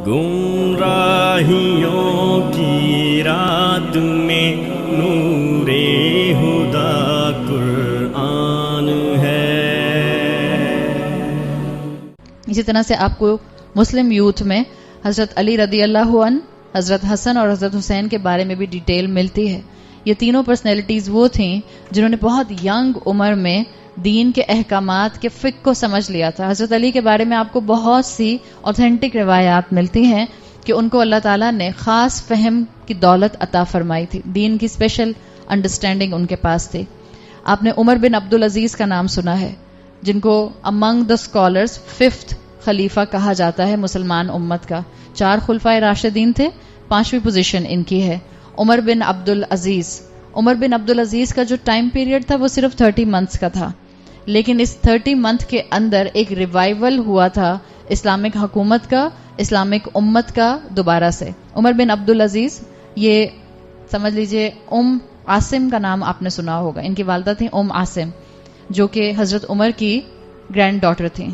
گمراہیوں کی رات میں نور ہدیٰ قرآن ہے. اسی طرح سے آپ کو مسلم یوتھ میں حضرت علی رضی اللہ عنہ، حضرت حسن اور حضرت حسین کے بارے میں بھی ڈیٹیل ملتی ہے. یہ تینوں پرسنالٹیز وہ تھیں جنہوں نے بہت ینگ عمر میں دین کے احکامات کے فقہ کو سمجھ لیا تھا. حضرت علی کے بارے میں آپ کو بہت سی اوتھینٹک روایات ملتی ہیں کہ ان کو اللہ تعالیٰ نے خاص فہم کی دولت عطا فرمائی تھی، دین کی اسپیشل انڈرسٹینڈنگ ان کے پاس تھی. آپ نے عمر بن عبدالعزیز کا نام سنا ہے، جن کو امنگ دا اسکالرز 5th خلیفہ کہا جاتا ہے مسلمان امت کا. 4 خلفائے راشدین تھے، 5ویں پوزیشن ان کی ہے عمر بن عبدالعزیز. عمر بن عبدالعزیز کا جو ٹائم پیریڈ تھا وہ صرف 30 منتھس کا تھا، لیکن اس 30 منتھ کے اندر ایک ریوائول ہوا تھا اسلامک حکومت کا، اسلامک امت کا دوبارہ سے. عمر بن عبدالعزیز، یہ سمجھ لیجئے عاصم کا نام آپ نے سنا ہوگا. ان کی والدہ تھیں عاصم، جو کہ حضرت عمر کی گرینڈ ڈاٹر تھیں.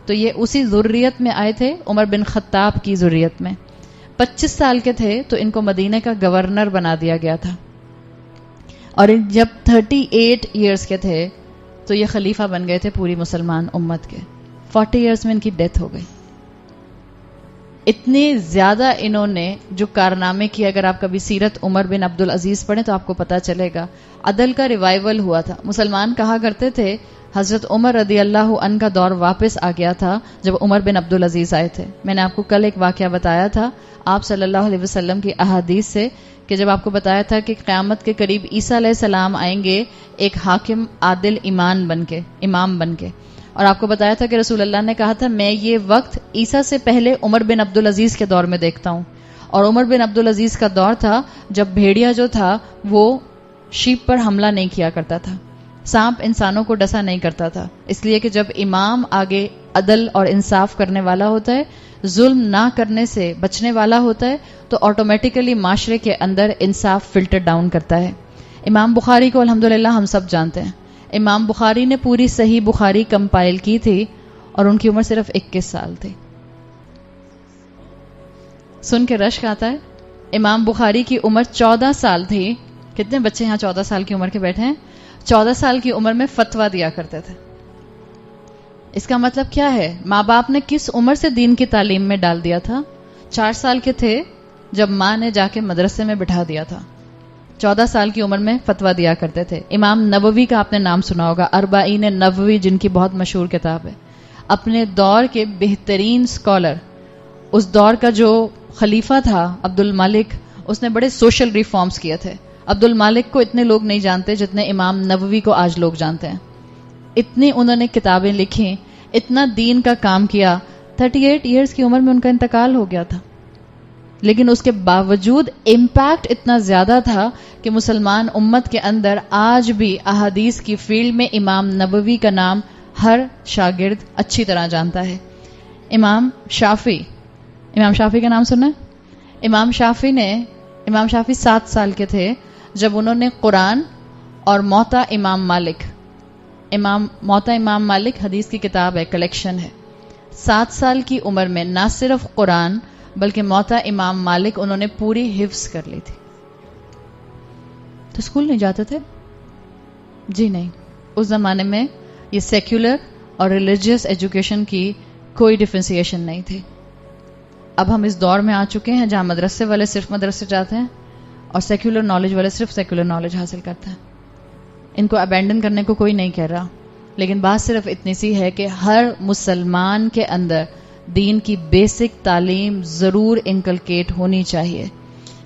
تو یہ اسی ذریت میں آئے تھے، عمر بن خطاب کی ذریت میں. 25 سال کے تھے تو ان کو مدینہ کا گورنر بنا دیا گیا تھا، اور جب 38 ایئرز کے تھے تو یہ خلیفہ بن گئے تھے پوری مسلمان امت کے. 40 ایئرز میں ان کی ڈیتھ ہو گئی. اتنے زیادہ انہوں نے جو کارنامے کیے، اگر آپ کبھی سیرت عمر بن عبدالعزیز پڑھیں تو آپ کو پتا چلے گا. عدل کا ریوائول ہوا تھا. مسلمان کہا کرتے تھے حضرت عمر رضی اللہ عنہ کا دور واپس آ گیا تھا جب عمر بن عبدالعزیز آئے تھے. میں نے آپ کو کل ایک واقعہ بتایا تھا آپ صلی اللہ علیہ وسلم کی احادیث سے، کہ جب آپ کو بتایا تھا کہ قیامت کے قریب عیسیٰ علیہ السلام آئیں گے ایک حاکم عادل امام بن کے، اور آپ کو بتایا تھا کہ رسول اللہ نے کہا تھا میں یہ وقت عیسیٰ سے پہلے عمر بن عبدالعزیز کے دور میں دیکھتا ہوں. اور عمر بن عبدالعزیز کا دور تھا جب بھیڑیا جو تھا وہ شیپ پر حملہ نہیں کیا کرتا تھا، سانپ انسانوں کو ڈسا نہیں کرتا تھا، اس لیے کہ جب امام آگے عدل اور انصاف کرنے والا ہوتا ہے، ظلم نہ کرنے سے بچنے والا ہوتا ہے، تو آٹومیٹیکلی معاشرے کے اندر انصاف فلٹر ڈاؤن کرتا ہے. امام بخاری کو الحمدللہ ہم سب جانتے ہیں. امام بخاری نے پوری صحیح بخاری کمپائل کی تھی اور ان کی عمر صرف 21 سال تھی. سن کے رشک آتا ہے. امام بخاری کی عمر 14 سال تھی. کتنے بچے یہاں 14 سال کی عمر کے بیٹھے ہیں؟ 14 سال کی عمر میں فتویٰ دیا کرتے تھے. اس کا مطلب کیا ہے؟ ماں باپ نے کس عمر سے دین کی تعلیم میں ڈال دیا تھا؟ 4 سال کے تھے جب ماں نے جا کے مدرسے میں بٹھا دیا تھا. 14 سال کی عمر میں فتویٰ دیا کرتے تھے. امام نووی کا آپ نے نام سنا ہوگا، اربعین نووی جن کی بہت مشہور کتاب ہے. اپنے دور کے بہترین سکولر، اس دور کا جو خلیفہ تھا عبد المالک، اس نے بڑے سوشل ریفارمز کیے تھے. عبد المالک کو اتنے لوگ نہیں جانتے جتنے امام نووی کو آج لوگ جانتے ہیں. اتنی انہوں نے کتابیں لکھی، اتنا دین کا کام کیا. 38 ایئرز کی عمر میں ان کا انتقال ہو گیا تھا، لیکن اس کے باوجود امپیکٹ اتنا زیادہ تھا کہ مسلمان امت کے اندر آج بھی احادیث کی فیلڈ میں امام نووی کا نام ہر شاگرد اچھی طرح جانتا ہے. امام شافعی کا نام سنا ہے؟ امام شافعی 7 سال کے تھے جب انہوں نے قرآن اور موطا امام مالک حدیث کی کتاب ہے، کلیکشن ہے. 7 سال کی عمر میں نہ صرف قرآن بلکہ موطا امام مالک انہوں نے پوری حفظ کر لی تھی. تو اسکول نہیں جاتے تھے؟ جی نہیں. اس زمانے میں یہ سیکولر اور ریلیجیس ایجوکیشن کی کوئی ڈفرینسیشن نہیں تھی. اب ہم اس دور میں آ چکے ہیں جہاں مدرسے والے صرف مدرسے جاتے ہیں اور سیکولر نالج والے صرف سیکولر نالج حاصل کرتے ہیں. ان کو ابینڈن کرنے کو کوئی نہیں کہہ رہا، لیکن بات صرف اتنی سی ہے کہ ہر مسلمان کے اندر دین کی بیسک تعلیم ضرور انکلکیٹ ہونی چاہیے.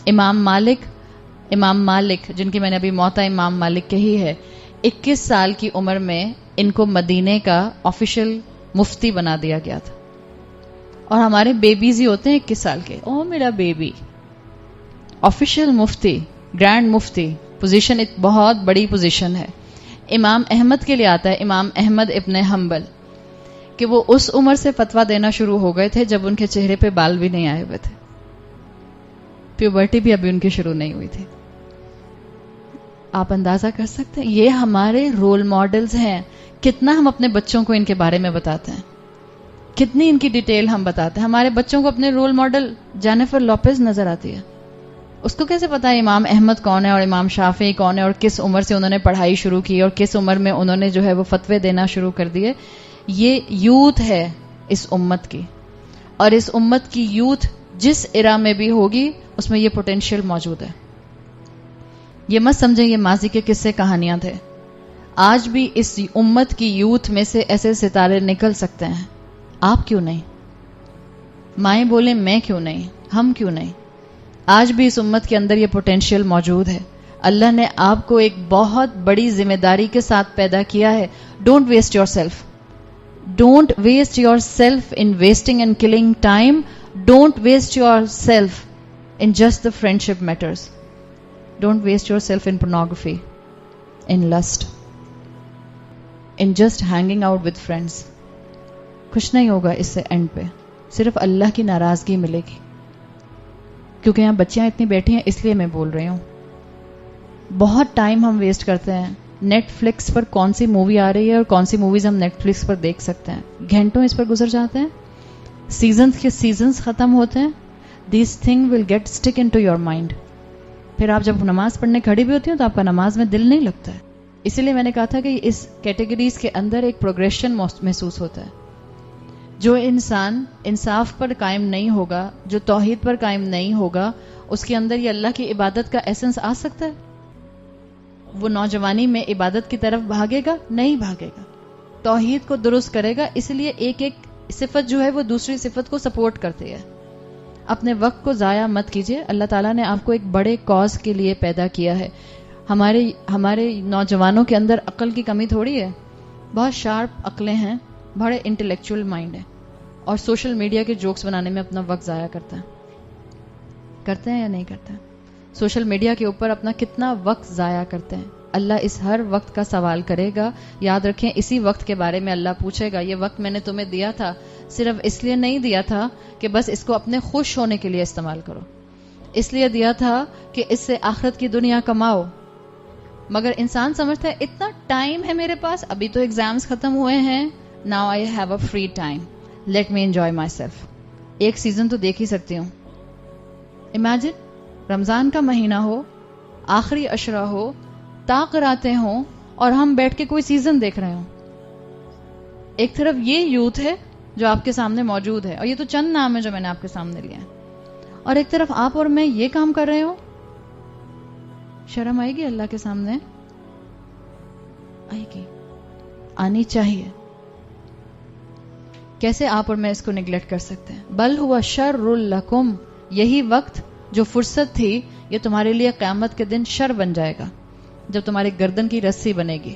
امام مالک جن کی میں نے ابھی موطا امام مالک کہی ہے، 21 سال کی عمر میں ان کو مدینے کا آفیشل مفتی بنا دیا گیا تھا. اور ہمارے بیبیز ہی ہوتے ہیں 21 سال کے، او میرا بیبی. آفیشل مفتی، گرینڈ مفتی، پوزیشن بہت بڑی پوزیشن ہے. امام احمد کے لیے آتا ہے، امام احمد ابن حنبل، کہ وہ اس عمر سے فتویٰ دینا شروع ہو گئے تھے جب ان کے چہرے پہ بال بھی نہیں آئے ہوئے تھے، پیوبرٹی بھی ابھی ان کی شروع نہیں ہوئی تھی. آپ اندازہ کر سکتے ہیں یہ ہمارے رول ماڈلز ہیں. کتنا ہم اپنے بچوں کو ان کے بارے میں بتاتے ہیں. کتنی ان کی ڈیٹیل ہم بتاتے ہیں. ہمارے بچوں کو اپنے رول ماڈل جینیفر لوپز نظر آتی ہے. اس کو کیسے پتا ہے امام احمد کون ہے اور امام شافعی کون ہے اور کس عمر سے انہوں نے پڑھائی شروع کی اور کس عمر میں انہوں نے جو ہے وہ فتوے دینا شروع کر دیے. یہ یوتھ ہے اس امت کی, اور اس امت کی یوتھ جس ایرا میں بھی ہوگی اس میں یہ پوٹینشیل موجود ہے. یہ مت سمجھیں یہ ماضی کے قصے کہانیاں تھے. آج بھی اس امت کی یوتھ میں سے ایسے ستارے نکل سکتے ہیں. آپ کیوں نہیں؟ مائیں بولیں میں کیوں نہیں, ہم کیوں نہیں؟ آج بھی اس امت کے اندر یہ پوٹینشیل موجود ہے. اللہ نے آپ کو ایک بہت بڑی ذمہ داری کے ساتھ پیدا کیا ہے. Don't waste yourself. Don't waste yourself in wasting and killing time. Don't waste yourself in just the friendship matters. Don't waste yourself in pornography, in lust, in just hanging out with friends. کچھ نہیں ہوگا اس سے and پہ, صرف اللہ کی ناراضگی ملے گی. کیونکہ یہاں بچیاں اتنی بیٹھی ہیں اس لیے میں بول رہی ہوں. بہت ٹائم ہم ویسٹ کرتے ہیں. نیٹ فلکس پر کون سی مووی آ رہی ہے اور کون سی موویز ہم نیٹ فلکس پر دیکھ سکتے ہیں, گھنٹوں اس پر گزر جاتے ہیں. سیزنز کے سیزنز ختم ہوتے ہیں. This thing will get stick into your mind. پھر آپ جب نماز پڑھنے کھڑی بھی ہوتی ہیں تو آپ کا نماز میں دل نہیں لگتا ہے. اسی لیے میں نے کہا تھا کہ اس کیٹیگریز کے اندر ایک پروگریشن محسوس ہوتا ہے. جو انسان انصاف پر قائم نہیں ہوگا, جو توحید پر قائم نہیں ہوگا, اس کے اندر یہ اللہ کی عبادت کا ایسنس آ سکتا ہے؟ وہ نوجوانی میں عبادت کی طرف بھاگے گا؟ نہیں بھاگے گا. توحید کو درست کرے گا. اس لیے ایک ایک صفت جو ہے وہ دوسری صفت کو سپورٹ کرتی ہے. اپنے وقت کو ضائع مت کیجیے. اللہ تعالیٰ نے آپ کو ایک بڑے کاز کے لیے پیدا کیا ہے. ہمارے نوجوانوں کے اندر عقل کی کمی تھوڑی ہے. بہت شارپ عقلیں ہیں, بڑے انٹلیکچوئل مائنڈ ہے, اور سوشل میڈیا کے جوکس بنانے میں اپنا وقت ضائع کرتے ہیں یا نہیں کرتے ہیں؟ سوشل میڈیا کے اوپر اپنا کتنا وقت ضائع کرتے ہیں. اللہ اس ہر وقت کا سوال کرے گا. یاد رکھیں, اسی وقت کے بارے میں اللہ پوچھے گا. یہ وقت میں نے تمہیں دیا تھا, صرف اس لیے نہیں دیا تھا کہ بس اس کو اپنے خوش ہونے کے لیے استعمال کرو. اس لیے دیا تھا کہ اس سے آخرت کی دنیا کماؤ. مگر انسان سمجھتا ہے اتنا ٹائم ہے میرے پاس, ابھی تو ایگزامز ختم ہوئے ہیں, now I have a free time, let me enjoy my self. ایک سیزن تو دیکھ ہی سکتی ہوں. امیجن رمضان کا مہینہ ہو, آخری عشرہ ہو, طاق راتیں ہوں, اور ہم بیٹھ کے کوئی سیزن دیکھ رہے ہوں. ایک طرف یہ یوتھ ہے جو آپ کے سامنے موجود ہے, اور یہ تو چند نام ہے جو میں نے آپ کے سامنے لیا ہے, اور ایک طرف آپ اور میں یہ کام کر رہے ہوں. شرم آئے گی اللہ کے سامنے؟ آئے گی, آنی چاہیے. کیسے آپ اور میں اس کو نگلیکٹ کر سکتے ہیں؟ بل ہوا شر لکم, یہی وقت جو فرصت تھی یہ تمہارے لیے قیامت کے دن شر بن جائے گا جب تمہاری گردن کی رسی بنے گی.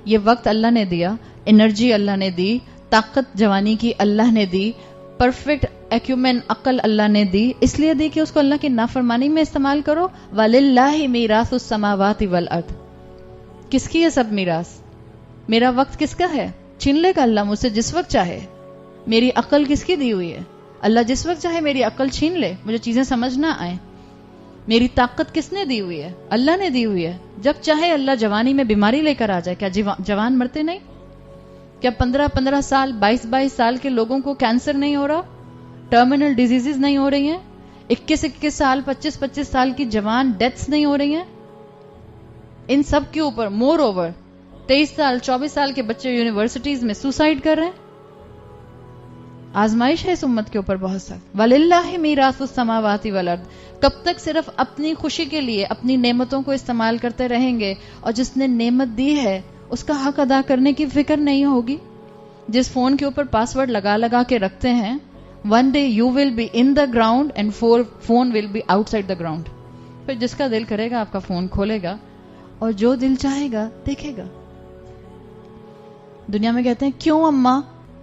یہ وقت اللہ نے دیا, انرجی اللہ نے دی, طاقت جوانی کی اللہ نے دی, پرفیکٹ ایکومن عقل اللہ نے دی, اس لیے دی کہ اس کو اللہ کی نافرمانی میں استعمال کرو. وَلِلَّهِ مِيرَاثُ السَّمَاوَاتِ وَالْأَرْضِ. کس کی ہے سب میراث؟ میرا وقت کس کا ہے؟ چھین لے گا اللہ مجھ سے جس وقت چاہے. میری عقل کس کی دی ہوئی ہے؟ اللہ جس وقت چاہے میری عقل چھین لے, مجھے چیزیں سمجھ نہ آئیں. میری طاقت کس نے دی ہوئی ہے؟ اللہ نے دی ہوئی ہے. جب چاہے اللہ جوانی میں بیماری لے کر آ جائے. کیا جوان مرتے نہیں؟ کیا 15 سال 22 سال کے لوگوں کو کینسر نہیں ہو رہا؟ ٹرمینل ڈیزیزز نہیں ہو رہی ہیں؟ 21 سال 25 سال کی جوان ڈیتھس نہیں ہو رہی ہیں؟ ان سب کے اوپر مور اوور 23 سال 24 سال کے بچے یونیورسٹیز میں سوسائڈ کر رہے ہیں. آزمائش ہے اس امت کے اوپر بہت سخت. وَلِلَّهِ مِيرَاثُ السَّمَاوَاتِ وَالْأَرْضِ. کب تک صرف اپنی خوشی کے لیے اپنی نعمتوں کو استعمال کرتے رہیں گے, اور جس نے نعمت دی ہے اس کا حق ادا کرنے کی فکر نہیں ہوگی. جس فون کے اوپر پاسورڈ لگا کے رکھتے ہیں, one day you will be in the ground and phone will be outside the ground. پھر جس کا دل کرے گا آپ کا فون کھولے گا, اور جو دل چاہے گا دیکھے گا. دنیا میں کہتے ہیں کیوں اماں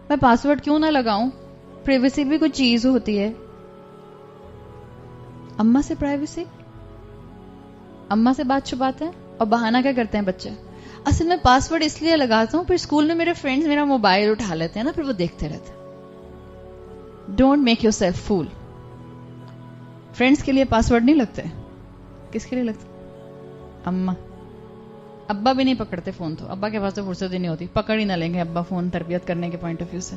میں پاسورڈ کیوں نہ لگاؤں, پرائیویسی بھی کوئی چیز ہوتی ہے. اماں سے پرائیویسی, اماں سے بات چھپاتے ہیں, اور بہانہ کیا کرتے ہیں بچے, اصل میں پاسورڈ اس لیے لگاتا ہوں پھر اسکول میں میرے فرینڈز میرا موبائل اٹھا لیتے ہیں نا, پھر وہ دیکھتے رہتے ہیں. Don't make yourself fool. Friends کے لیے پاسورڈ نہیں لگتے, کس کے لیے لگتے؟ اماں. ابا بھی نہیں پکڑتے فون, تو ابا کے پاس تو فرصت ہی نہیں ہوتی, پکڑ ہی نہ لیں گے ابا فون تربیت کرنے کے پوائنٹ آف ویو سے.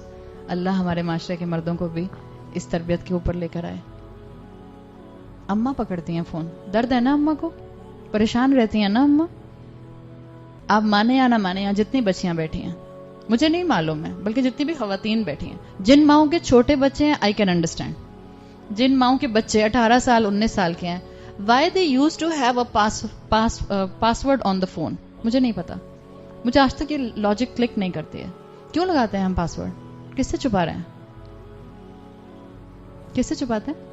اللہ ہمارے معاشرے کے مردوں کو بھی اس تربیت کے اوپر لے کر آئے. اماں پکڑتی ہیں فون, درد ہے نا اماں کو, پریشان رہتی ہیں نا اماں. آپ مانے یا نہ مانے, یہاں جتنی بچیاں بیٹھی ہیں, مجھے نہیں معلوم ہے, بلکہ جتنی بھی خواتین بیٹھی ہیں, جن ماؤں کے چھوٹے بچے ہیں, آئی کین انڈرسٹینڈ. جن ماؤں کے بچے 18 سال 19 سال کے ہیں, why they use to have a password on the phone, مجھے نہیں پتا. مجھے آج تک یہ لاجک کلک نہیں کرتی ہے. کیوں لگاتے ہیں ہم پاسورڈ؟ کس سے چھپا رہے ہیں؟ کس سے چھپاتے ہیں؟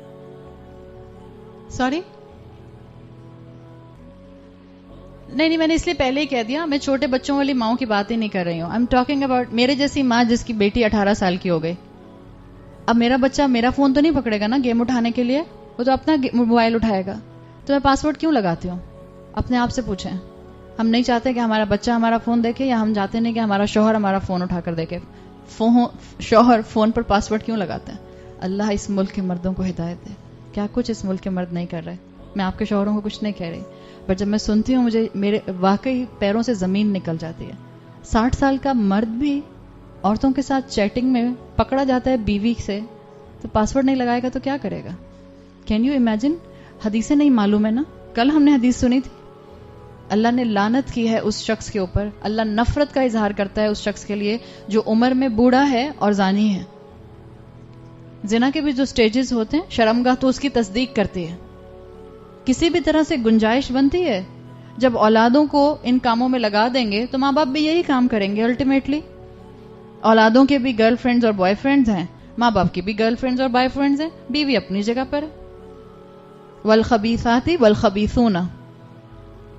سوری, نہیں, میں نے اس لیے پہلے ہی کہہ دیا, میں چھوٹے بچوں والی ماؤں کی بات ہی نہیں کر رہی ہوں. آئی ایم ٹاکنگ اباؤٹ میرے جیسی ماں جس کی بیٹی 18 سال کی ہو گئی. اب میرا بچہ میرا فون تو نہیں پکڑے گا نا گیم اٹھانے کے لیے, وہ تو اپنا موبائل اٹھائے گا. تو میں پاسورڈ کیوں لگاتی ہوں؟ اپنے آپ سے پوچھیں. ہم نہیں چاہتے کہ ہمارا بچہ ہمارا فون دیکھے, یا ہم چاہتے نہیں کہ ہمارا شوہر ہمارا فون اٹھا کر دیکھے. شوہر فون پر پاسورڈ کیوں لگاتے ہیں؟ اللہ اس ملک کے مردوں کو ہدایت دے. کیا کچھ اس ملک کے مرد نہیں کر رہے. میں آپ کے شوہروں کو کچھ نہیں کہہ رہی, پر جب میں سنتی ہوں مجھے میرے واقعی پیروں سے زمین نکل جاتی ہے. 60 سال کا مرد بھی عورتوں کے ساتھ چیٹنگ میں پکڑا جاتا ہے بیوی سے, تو پاسورڈ نہیں لگائے گا تو کیا کرے گا؟ Can you imagine? حدیثیں نہیں معلوم ہے نا. کل ہم نے حدیث سنی تھی, اللہ نے لعنت کی ہے اس شخص کے اوپر, اللہ نفرت کا اظہار کرتا ہے اس شخص کے لیے جو عمر میں بوڑھا ہے اور زانی ہے. زنا کے بھی جو سٹیجز ہوتے ہیں, شرمگاہ تو اس کی تصدیق کرتی ہے. کسی بھی طرح سے گنجائش بنتی ہے. جب اولادوں کو ان کاموں میں لگا دیں گے تو ماں باپ بھی یہی کام کریں گے. الٹیمیٹلی اولادوں کے بھی گرل فرینڈز اور بوائے فرینڈز ہیں, ماں باپ کی بھی گرل فرینڈز اور بوائے فرینڈز ہیں, بیوی اپنی جگہ پر. والخبیثات والخبیثون,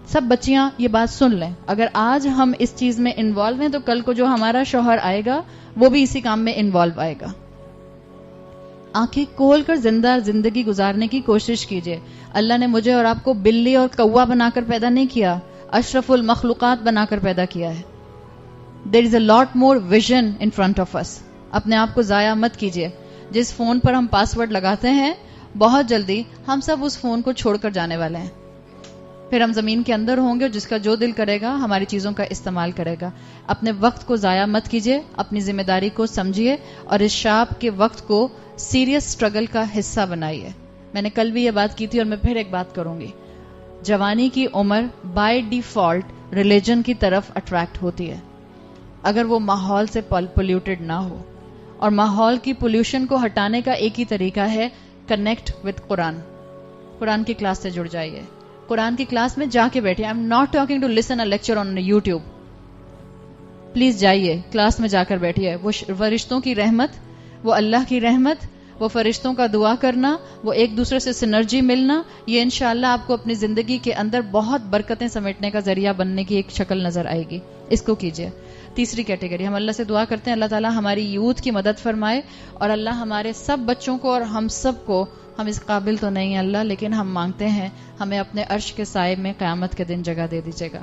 سب بچیاں یہ بات سن لیں, اگر آج ہم اس چیز میں انوالو ہیں تو کل کو جو ہمارا شوہر آئے گا وہ بھی اسی کام میں انوالو آئے گا. آنکھیں کھول کر زندگی گزارنے کی کوشش کیجیے. اللہ نے مجھے اور آپ کو بلی اور کوا بنا کر پیدا نہیں کیا, اشرف المخلوقات بنا کر پیدا کیا ہے. دیر از اے لاٹ مور ویژن ان فرنٹ آف اس. اپنے آپ کو ضائع مت کیجیے. جس فون پر ہم پاسورڈ لگاتے ہیں, بہت جلدی ہم سب اس فون کو چھوڑ کر جانے والے ہیں. پھر ہم زمین کے اندر ہوں گے, جس کا جو دل کرے گا ہماری چیزوں کا استعمال کرے گا. اپنے وقت کو ضائع مت کیجیے, اپنی ذمہ داری کو سمجھیے اور اس شاب کے وقت کو سیریس سٹرگل کا حصہ بنائیے. میں نے کل بھی یہ بات کی تھی اور میں پھر ایک بات کروں گی. جوانی کی عمر بائی ڈیفالٹ ریلیجن کی طرف اٹریکٹ ہوتی ہے, اگر وہ ماحول سے پولیوٹڈ نہ ہو. اور ماحول کی پولیوشن کو ہٹانے کا ایک ہی طریقہ ہے, کنیکٹ وتھ قرآن. قرآن کی کلاس سے جڑ جائیے, قرآن کی کلاس میں جا کے بیٹھے. I am not talking to listen a lecture on YouTube. Please جائیے, کلاس میں جا کر بیٹھیے. وہ فرشتوں کی رحمت, وہ اللہ کی رحمت, وہ فرشتوں کا دعا کرنا, وہ ایک دوسرے سے سنرجی ملنا, یہ انشاءاللہ آپ کو اپنی زندگی کے اندر بہت برکتیں سمیٹنے کا ذریعہ بننے کی ایک شکل نظر آئے گی. اس کو کیجیے. تیسری کیٹیگری, ہم اللہ سے دعا کرتے ہیں اللہ تعالیٰ ہماری یوتھ کی مدد فرمائے, اور اللہ ہمارے سب بچوں کو اور ہم سب کو, ہم اس قابل تو نہیں ہیں اللہ, لیکن ہم مانگتے ہیں ہمیں اپنے عرش کے سائے میں قیامت کے دن جگہ دے دیجیے گا.